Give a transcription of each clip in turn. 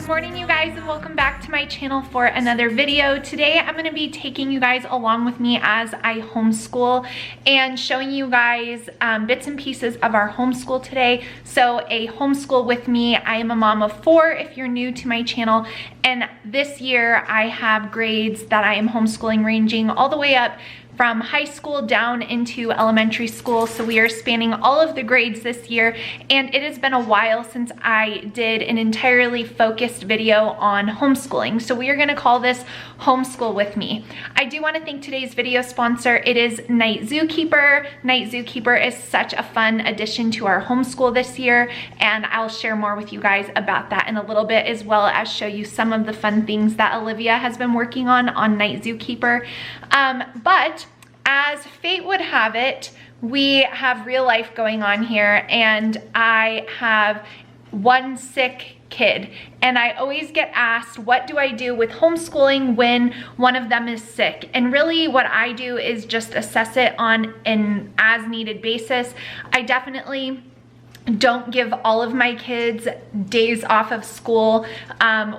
Good morning, you guys, and welcome back to my channel for another video. Today I'm going to be taking you guys along with me as I homeschool and showing you guys bits and pieces of our homeschool today. So a homeschool with me. I am a mom of 4 if you're new to my channel, and this year I have grades that I am homeschooling ranging all the way up from high school down into elementary school. So we are spanning all of the grades this year, and it has been a while since I did an entirely focused video on homeschooling. So we are gonna call this Homeschool with Me. I do wanna thank today's video sponsor. It is Night Zookeeper. Night Zookeeper is such a fun addition to our homeschool this year, and I'll share more with you guys about that in a little bit, as well as show you some of the fun things that Olivia has been working on Night Zookeeper. But as fate would have it, we have real life going on here, and I have one sick kid, and I always get asked, what do I do with homeschooling when one of them is sick? And really what I do is just assess it on an as needed basis. I definitely don't give all of my kids days off of school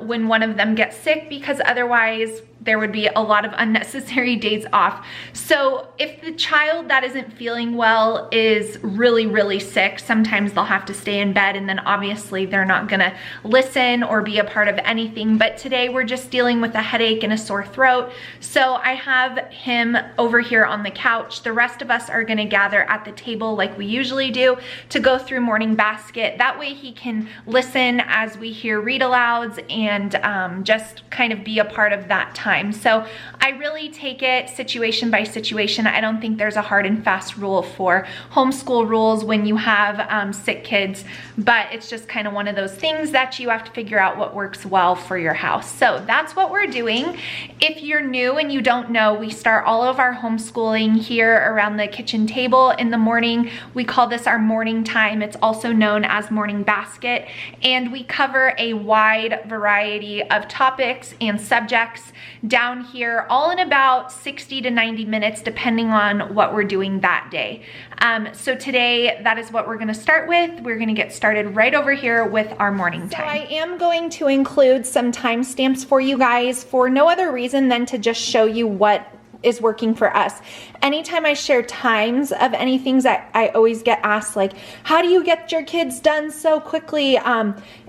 when one of them gets sick, because otherwise there would be a lot of unnecessary days off. So if the child that isn't feeling well is really sick, sometimes they'll have to stay in bed, and then obviously they're not gonna listen or be a part of anything. But today we're just dealing with a headache and a sore throat. So I have him over here on the couch. The rest of us are gonna gather at the table like we usually do to go through morning basket. That way he can listen as we hear read alouds and just kind of be a part of that time. So I really take it situation by situation. I don't think there's a hard and fast rule for homeschool rules when you have sick kids, but it's just kind of one of those things that you have to figure out what works well for your house. So that's what we're doing. If you're new and you don't know, we start all of our homeschooling here around the kitchen table in the morning. We call this our morning time. It's also known as morning basket, and we cover a wide variety of topics and subjects down here, all in about 60 to 90 minutes, depending on what we're doing that day. So today, that is what we're gonna start with. We're gonna get started right over here with our morning time. So I am going to include some timestamps for you guys for no other reason than to just show you what is working for us. Anytime I share times of any things, I always get asked, like, how do you get your kids done so quickly?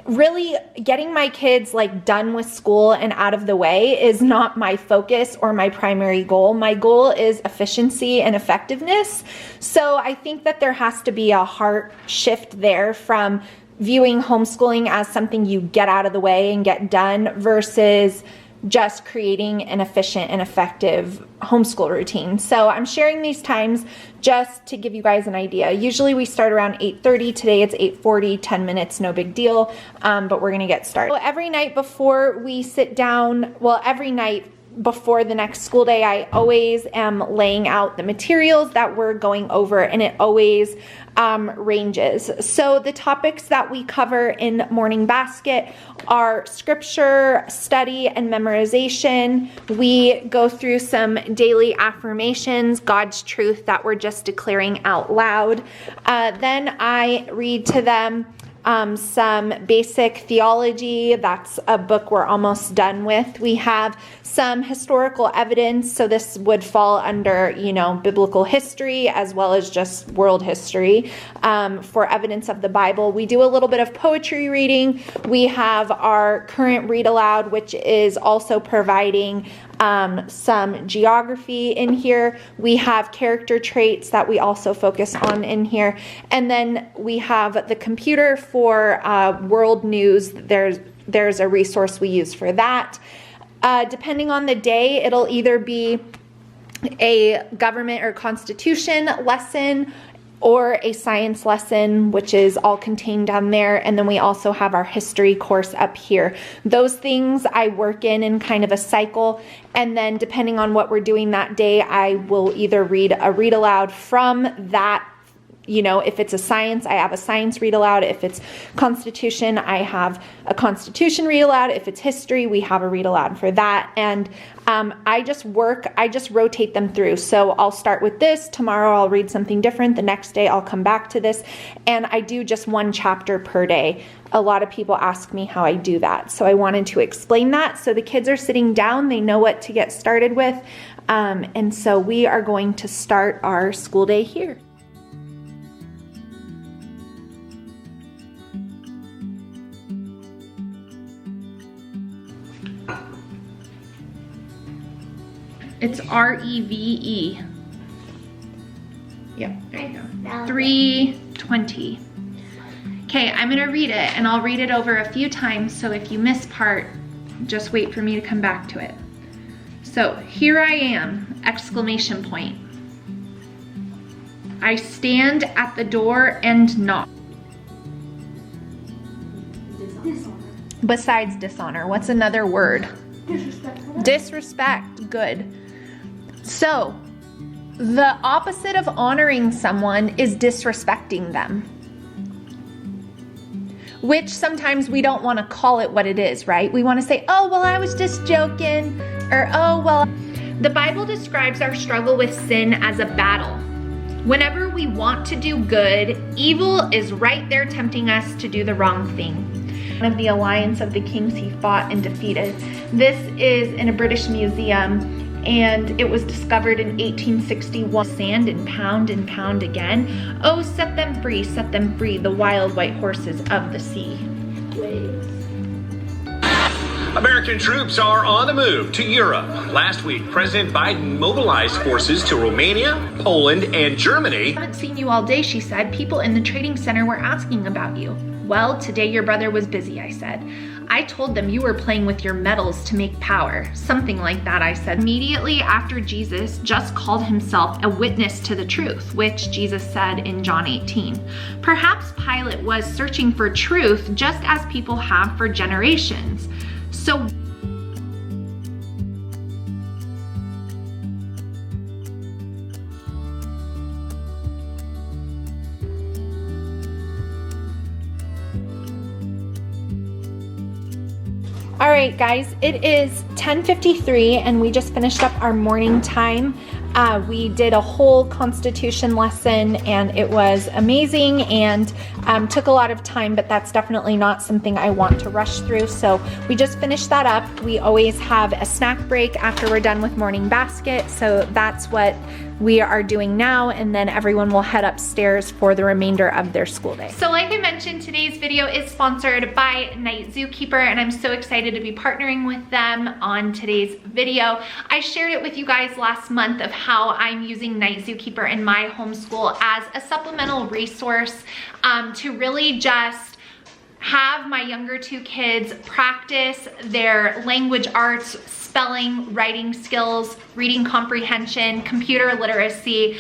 Really getting my kids like done with school and out of the way is not my focus or my primary goal. My goal is efficiency and effectiveness. So I think that there has to be a heart shift there from viewing homeschooling as something you get out of the way and get done versus just creating an efficient and effective homeschool routine. So I'm sharing these times just to give you guys an idea. Usually we start around 8:30. Today it's 8:40, 10 minutes, no big deal, but we're gonna get started. So every night before we sit down, well, every night before the next school day, I always am laying out the materials that we're going over, and it always ranges. So the topics that we cover in morning basket are scripture, study, and memorization. We go through some daily affirmations, God's truth that we're just declaring out loud. Then I read to them some basic theology. That's a book we're almost done with. We have some historical evidence. So this would fall under, you know, biblical history as well as just world history for evidence of the Bible. We do a little bit of poetry reading. We have our current read aloud, which is also providing some geography in here. We have character traits that we also focus on in here. And then we have the computer for world news. There's a resource we use for that. Depending on the day, it'll either be a government or constitution lesson or a science lesson, which is all contained down there. And then we also have our history course up here. Those things I work in kind of a cycle. And then depending on what we're doing that day, I will either read a read aloud from that you know, if it's a science, I have a science read aloud. If it's Constitution, I have a Constitution read aloud. If it's history, we have a read aloud for that. And I just rotate them through. So I'll start with this. Tomorrow I'll read something different. The next day I'll come back to this. And I do just one chapter per day. A lot of people ask me how I do that. So I wanted to explain that. So the kids are sitting down. They know what to get started with. And so we are going to start our school day here. It's R-E-V-E. Yep, there you go. 3:20. Okay, I'm gonna read it, and I'll read it over a few times, so if you miss part, just wait for me to come back to it. So, here I am, exclamation point. I stand at the door and knock. Dishonor. Besides dishonor, what's another word? Disrespectful. Disrespect, good. So, the opposite of honoring someone is disrespecting them. Which sometimes we don't want to call it what it is, right? We want to say, oh, well, I was just joking, or oh, well. The Bible describes our struggle with sin as a battle. Whenever we want to do good, evil is right there tempting us to do the wrong thing. One of the alliance of the kings he fought and defeated. This is in a British museum, and it was discovered in 1861. Sand and pound again. Oh, set them free, the wild white horses of the sea. Waves. American troops are on the move to Europe. Last week, President Biden mobilized forces to Romania, Poland, and Germany. I haven't seen you all day, she said. People in the trading center were asking about you. Well, today your brother was busy, I said. I told them you were playing with your metals to make power. Something like that, I said. Immediately after Jesus just called himself a witness to the truth, which Jesus said in John 18. Perhaps Pilate was searching for truth just as people have for generations. So all right, guys, it is 10:53 and we just finished up our morning time. We did a whole Constitution lesson and it was amazing and took a lot of time, but that's definitely not something I want to rush through. So we just finished that up. We always have a snack break after we're done with morning basket. So that's what we are doing now, and then everyone will head upstairs for the remainder of their school day. So like I mentioned, today's video is sponsored by Night Zookeeper, and I'm so excited to be partnering with them on today's video. I shared it with you guys last month of how I'm using Night Zookeeper in my homeschool as a supplemental resource to really just have my younger two kids practice their language arts, spelling, writing skills, reading comprehension, computer literacy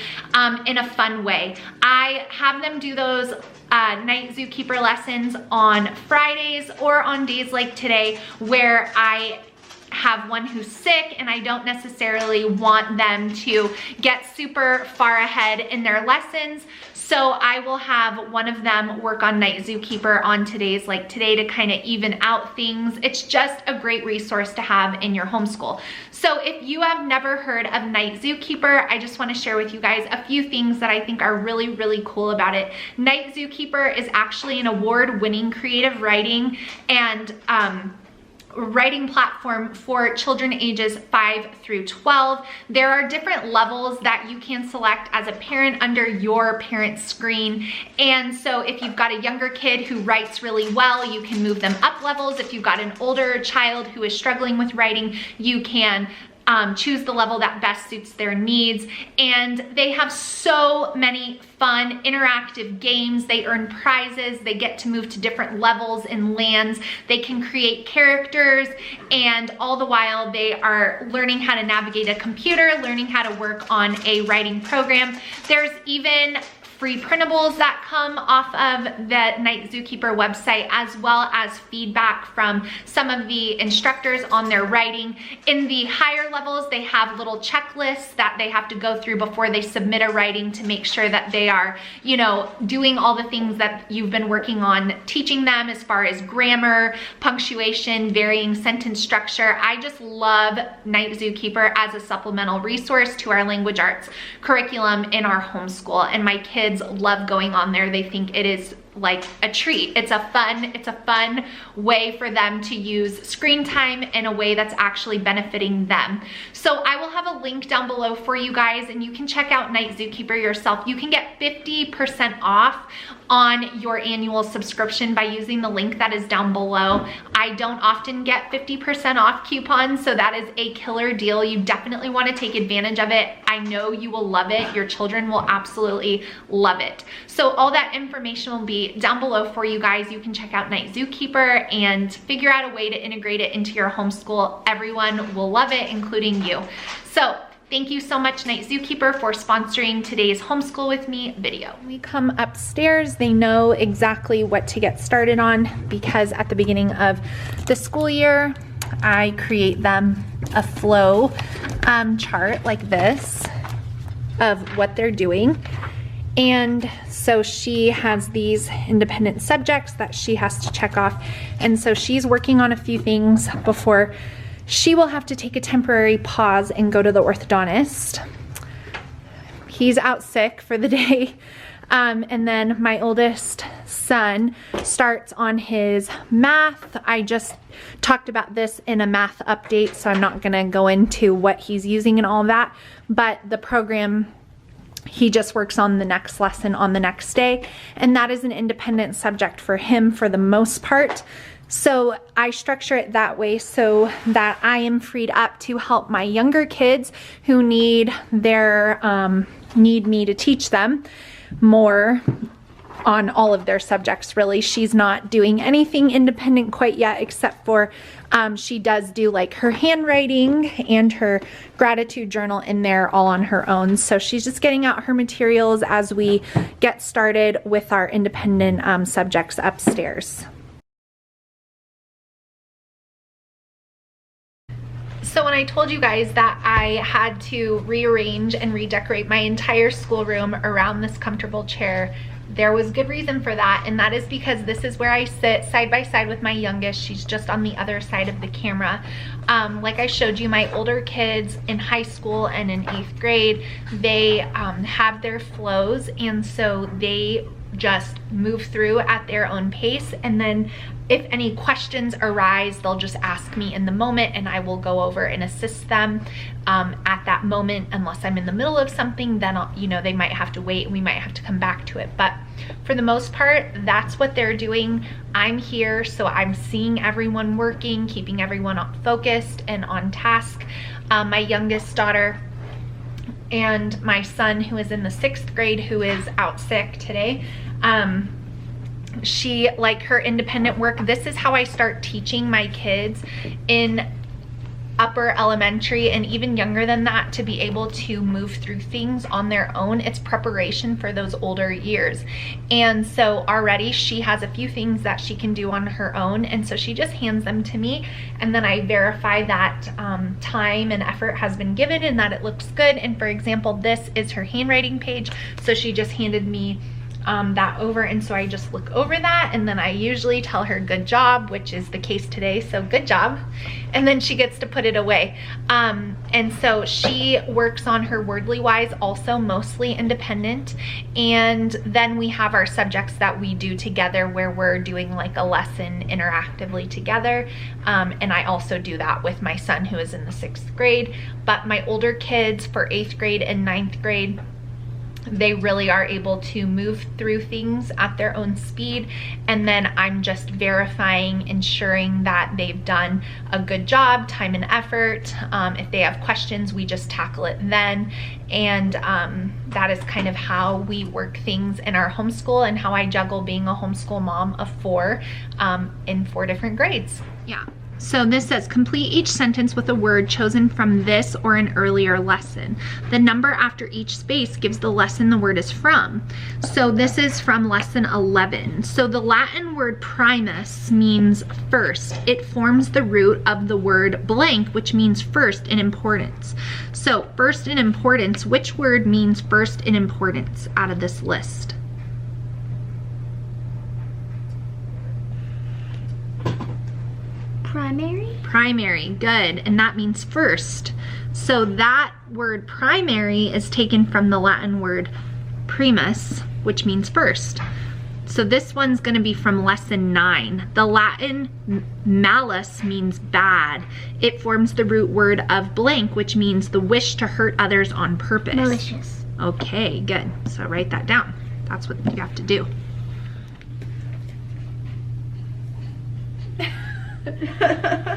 in a fun way. I have them do those Night Zookeeper lessons on Fridays or on days like today where I have one who's sick and I don't necessarily want them to get super far ahead in their lessons. So I will have one of them work on Night Zookeeper on today's like today to kind of even out things. It's just a great resource to have in your homeschool. So if you have never heard of Night Zookeeper, I just want to share with you guys a few things that I think are really, really cool about it. Night Zookeeper is actually an award-winning creative writing and writing platform for children ages 5 through 12. There are different levels that you can select as a parent under your parent screen. And so if you've got a younger kid who writes really well, you can move them up levels. If you've got an older child who is struggling with writing, you can choose the level that best suits their needs. And they have so many fun interactive games. They earn prizes. They get to move to different levels and lands. They can create characters, and all the while they are learning how to navigate a computer, learning how to work on a writing program. There's even free printables that come off of the Night Zookeeper website, as well as feedback from some of the instructors on their writing. In the higher levels, they have little checklists that they have to go through before they submit a writing to make sure that they are, you know, doing all the things that you've been working on teaching them as far as grammar, punctuation, varying sentence structure. I just love Night Zookeeper as a supplemental resource to our language arts curriculum in our homeschool, and my kids love going on there. They think it is like a treat. It's a fun way for them to use screen time in a way that's actually benefiting them. So I will have a link down below for you guys, and you can check out Night Zookeeper yourself. You can get 50% off on your annual subscription by using the link that is down below. I don't often get 50% off coupons, so that is a killer deal. You definitely want to take advantage of it. I know you will love it. Your children will absolutely love it. So all that information will be down below for you guys. You can check out Night Zookeeper and figure out a way to integrate it into your homeschool. Everyone will love it, including you. So thank you so much, Night Zookeeper, for sponsoring today's Homeschool With Me video. When we come upstairs, they know exactly what to get started on, because at the beginning of the school year, I create them a flow chart like this of what they're doing. And so she has these independent subjects that she has to check off. And so she's working on a few things before she will have to take a temporary pause and go to the orthodontist. He's out sick for the day. And then my oldest son starts on his math. I just talked about this in a math update, so I'm not gonna go into what he's using and all that, but the program, he just works on the next lesson on the next day, and that is an independent subject for him for the most part. So I structure it that way so that I am freed up to help my younger kids who need me to teach them more on all of their subjects, really. She's not doing anything independent quite yet, except for she does do like her handwriting and her gratitude journal in there all on her own. So she's just getting out her materials as we get started with our independent subjects upstairs. So when I told you guys that I had to rearrange and redecorate my entire schoolroom around this comfortable chair, there was good reason for that, and that is because this is where I sit side by side with my youngest. She's just on the other side of the camera. Like I showed you, my older kids in high school and in 8th grade, they have their flows, and so they just move through at their own pace, and then if any questions arise, they'll just ask me in the moment, and I will go over and assist them at that moment. Unless I'm in the middle of something, then they might have to wait and we might have to come back to it. But for the most part, that's what they're doing. I'm here, so I'm seeing everyone working, keeping everyone focused and on task. My youngest daughter and my son, who is in the 6th grade, who is out sick today, she, like her independent work, this is how I start teaching my kids in upper elementary and even younger than that to be able to move through things on their own. It's preparation for those older years. And so already she has a few things that she can do on her own, and so she just hands them to me, and then I verify that time and effort has been given and that it looks good. And for example, this is her handwriting page, so she just handed me that over, and so I just look over that, and then I usually tell her good job, which is the case today, so good job, and then she gets to put it away. And so she works on her Wordly Wise also, mostly independent, and then we have our subjects that we do together where we're doing like a lesson interactively together, and I also do that with my son who is in the 6th grade. But my older kids for 8th grade and 9th grade, they really are able to move through things at their own speed, and then I'm just verifying, ensuring that they've done a good job, time and effort. If they have questions, we just tackle it then, and that is kind of how we work things in our homeschool and how I juggle being a homeschool mom of 4 in 4 different grades. Yeah. So this says, complete each sentence with a word chosen from this or an earlier lesson. The number after each space gives the lesson the word is from. So this is from lesson 11. So the Latin word primus means first. It forms the root of the word blank, which means first in importance. So first in importance, which word means first in importance out of this list? Primary? Primary, good, and that means first. So that word primary is taken from the Latin word primus, which means first. So this one's gonna be from lesson 9. The Latin malus means bad. It forms the root word of blank, which means the wish to hurt others on purpose. Malicious. Okay, good. So write that down. That's what you have to do.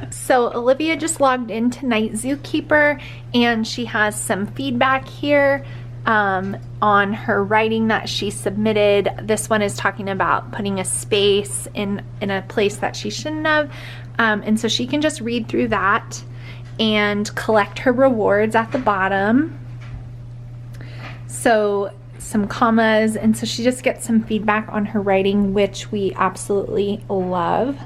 So Olivia just logged into Night Zookeeper and she has some feedback here on her writing that she submitted. This one is talking about putting a space in a place that she shouldn't have. And so she can just read through that and collect her rewards at the bottom. So some commas, and so she just gets some feedback on her writing, which we absolutely love.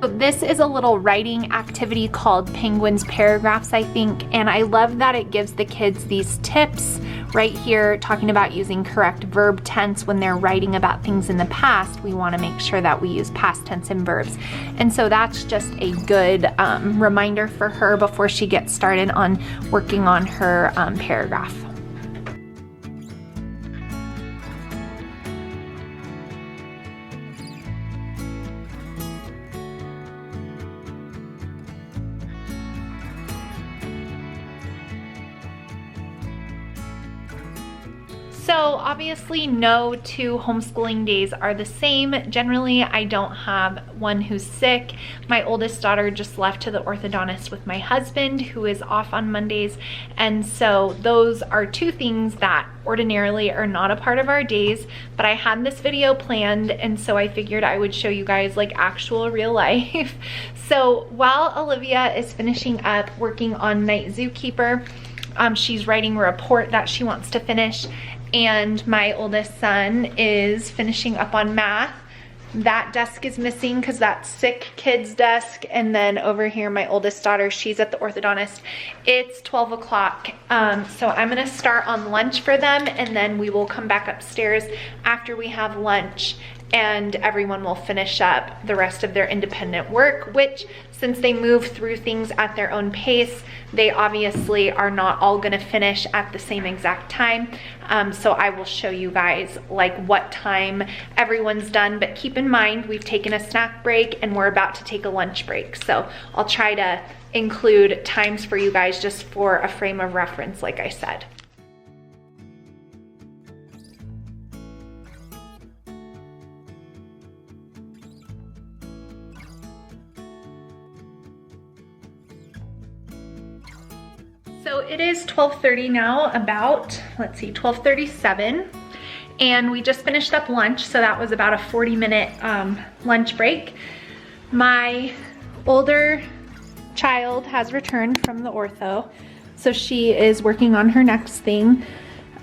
This is a little writing activity called Penguin's Paragraphs, I think, and I love that it gives the kids these tips right here talking about using correct verb tense when they're writing about things in the past. We want to make sure that we use past tense and verbs, and so that's just a good reminder for her before she gets started on working on her paragraph. So obviously no two homeschooling days are the same. Generally, I don't have one who's sick. My oldest daughter just left to the orthodontist with my husband, who is off on Mondays. And so those are two things that ordinarily are not a part of our days, but I had this video planned, and so I figured I would show you guys like actual real life. So while Olivia is finishing up working on Night Zookeeper, she's writing a report that she wants to finish, and my oldest son is finishing up on math. That desk is missing because that's sick kid's desk, and then over here my oldest daughter, she's at the orthodontist. It's 12 o'clock, so I'm gonna start on lunch for them, and then we will come back upstairs after we have lunch, and everyone will finish up the rest of their independent work, which, since they move through things at their own pace, they obviously are not all gonna finish at the same exact time. So I will show you guys like what time everyone's done, but keep in mind we've taken a snack break and we're about to take a lunch break. So I'll try to include times for you guys just for a frame of reference, like I said. So it is 12:30 now, about, let's see, 12:37, and we just finished up lunch, so that was about a 40-minute lunch break. My older child has returned from the ortho, so she is working on her next thing.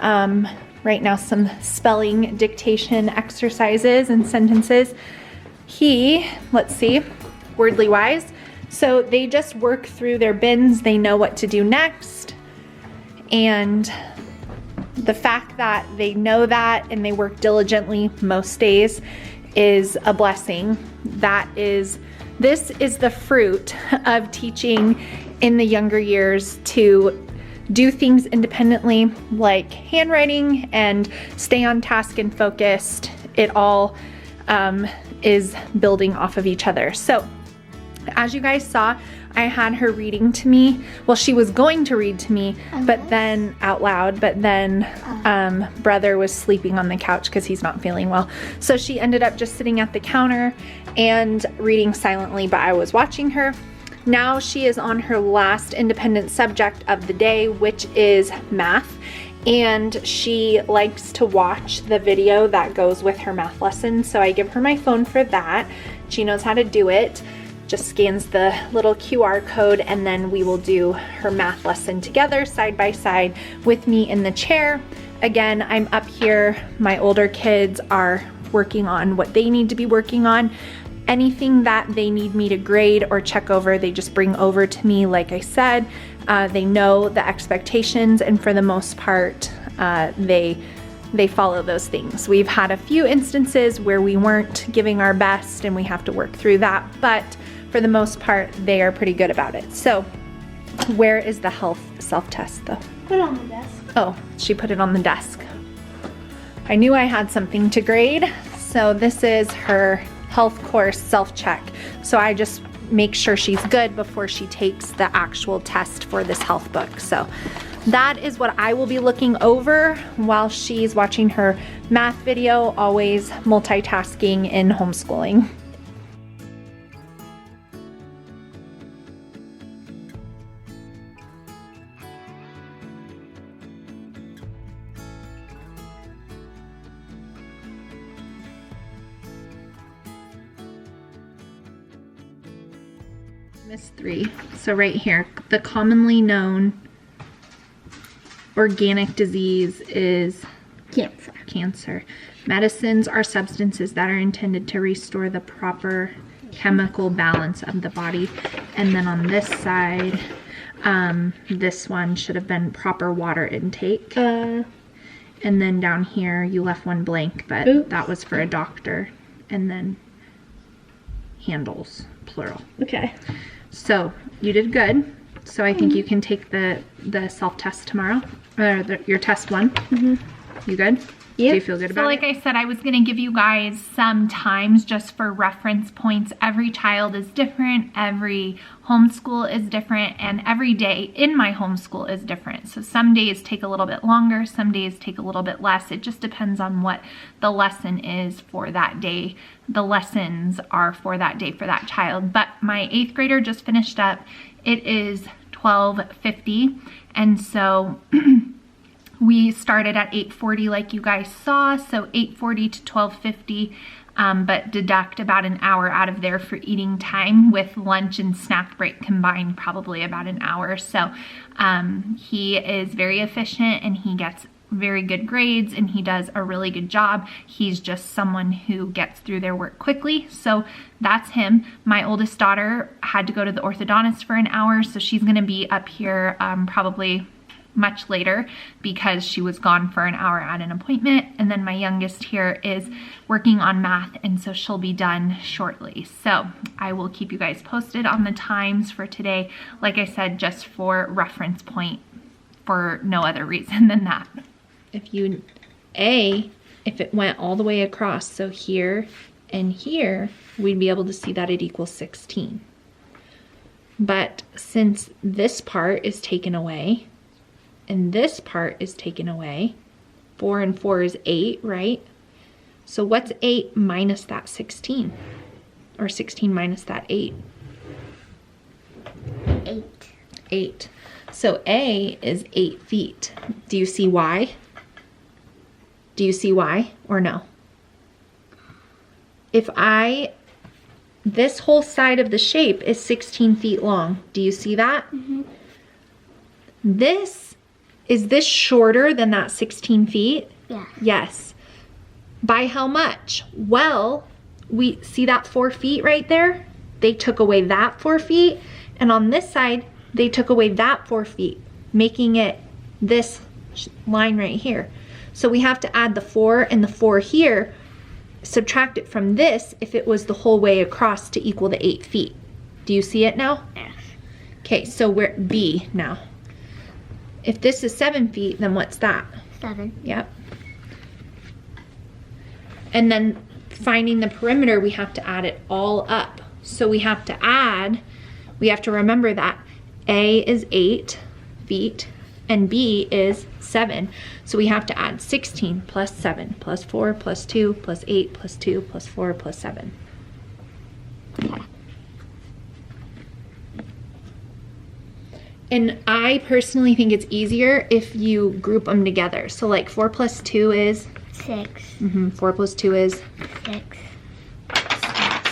Right now, some spelling dictation exercises and sentences. He, let's see, wordly wise. So they just work through their bins, they know what to do next, and the fact that they know that and they work diligently most days is a blessing. This is the fruit of teaching in the younger years to do things independently, like handwriting, and stay on task and focused. It all is building off of each other. So as you guys saw, I had her reading to me. Well, she was going to read to me, but then out loud, but then brother was sleeping on the couch because he's not feeling well. So she ended up just sitting at the counter and reading silently, but I was watching her. Now she is on her last independent subject of the day, which is math. and she likes to watch the video that goes with her math lesson. So I give her my phone for that. She knows how to do it. Just scans the little QR code, and then we will do her math lesson together side by side with me in the chair. Again, I'm up here. My older kids are working on what they need to be working on. Anything that they need me to grade or check over, they just bring over to me. Like I said, they know the expectations, and for the most part, they follow those things. We've had a few instances where we weren't giving our best and we have to work through that, but for the most part, they are pretty good about it. So where is the health self-test though? Put it on the desk. Oh, she put it on the desk. I knew I had something to grade. So this is her health course self-check. So I just make sure she's good before she takes the actual test for this health book. So that is what I will be looking over while she's watching her math video, always multitasking in homeschooling. Miss 3. So right here, the commonly known organic disease is cancer. Medicines are substances that are intended to restore the proper chemical balance of the body. And then on this side, this one should have been proper water intake. And then down here, you left one blank, but oops, that was for a doctor. And then handles, plural. Okay. So you did good. So I think you can take the self-test tomorrow, or your test one. You good? Yeah. Do you feel good about it? So like I said, I was gonna give you guys some times just for reference points. Every child is different, every homeschool is different, and every day in my homeschool is different. So some days take a little bit longer, some days take a little bit less. It just depends on what the lesson is for that day. The lessons are for that day for that child. But my 8th grader just finished up. It is 12:50, and so we started at 8:40 like you guys saw, so 8:40 to 12:50, but deduct about an hour out of there for eating time, with lunch and snack break combined, probably about an hour. So he is very efficient and he gets very good grades and he does a really good job. He's just someone who gets through their work quickly. So that's him. My oldest daughter had to go to the orthodontist for an hour, so she's gonna be up here probably much later because she was gone for an hour at an appointment. And then my youngest here is working on math, and so she'll be done shortly. So I will keep you guys posted on the times for today. Like I said, just for reference point, for no other reason than that. If it went all the way across, so here and here, we'd be able to see that it equals 16. But since this part is taken away, and this part is taken away, 4 and 4 is 8, right? So what's 8 minus that 16? Or 16 minus that 8? 8. 8. So A is 8 feet. Do you see why? Do you see why or no? This whole side of the shape is 16 feet long. Do you see that? Is this shorter than that 16 feet? Yeah. Yes. By how much? Well, we see that 4 feet right there? They took away that 4 feet, and on this side, they took away that 4 feet, making it this line right here. So we have to add the 4 and the 4 here, subtract it from this if it was the whole way across to equal the 8 feet. Do you see it now? Yes. Okay, so we're at B now. If this is 7 feet, then what's that? 7. Yep. And then finding the perimeter, we have to add it all up. So we have to remember that A is 8 feet and B is 7. So we have to add 16 plus 7 plus 4 plus 2 plus 8 plus 2 plus 4 plus 7. And I personally think it's easier if you group them together. So like 4 plus 2 is? 6. 4 plus 2 is? 6.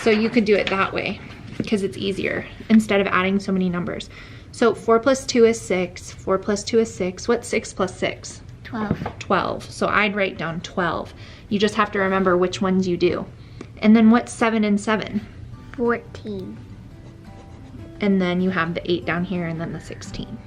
So you could do it that way because it's easier instead of adding so many numbers. So 4 plus 2 is 6. 4 plus 2 is 6. What's 6 plus 6? 12. 12. So I'd write down 12. You just have to remember which ones you do. And then what's 7 and 7? 14. And then you have the 8 down here and then the 16.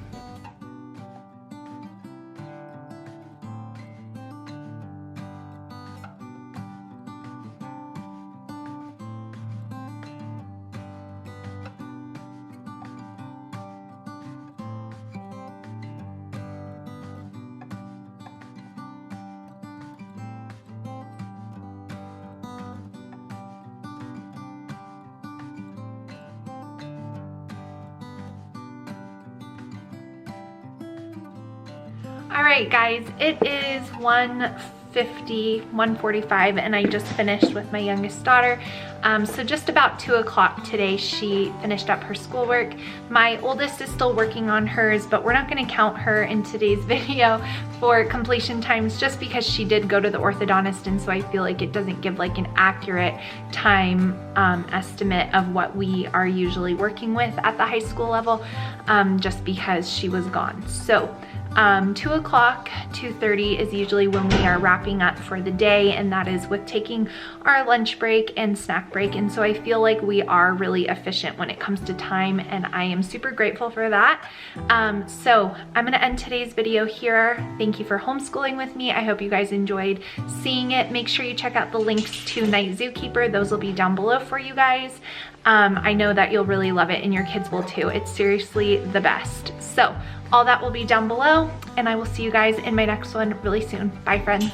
All right, guys, it is 1:45, and I just finished with my youngest daughter. So just about 2 o'clock today, she finished up her schoolwork. My oldest is still working on hers, but we're not gonna count her in today's video for completion times just because she did go to the orthodontist, and so I feel like it doesn't give like an accurate time estimate of what we are usually working with at the high school level, just because she was gone. So 2 o'clock, 2:30 is usually when we are wrapping up for the day, and that is with taking our lunch break and snack break. And so I feel like we are really efficient when it comes to time, and I am super grateful for that. So I'm gonna end today's video here. Thank you for homeschooling with me. I hope you guys enjoyed seeing it. Make sure you check out the links to Night Zookeeper. Those will be down below for you guys. I know that you'll really love it, and your kids will too. It's seriously the best. So all that will be down below, and I will see you guys in my next one really soon. Bye, friends.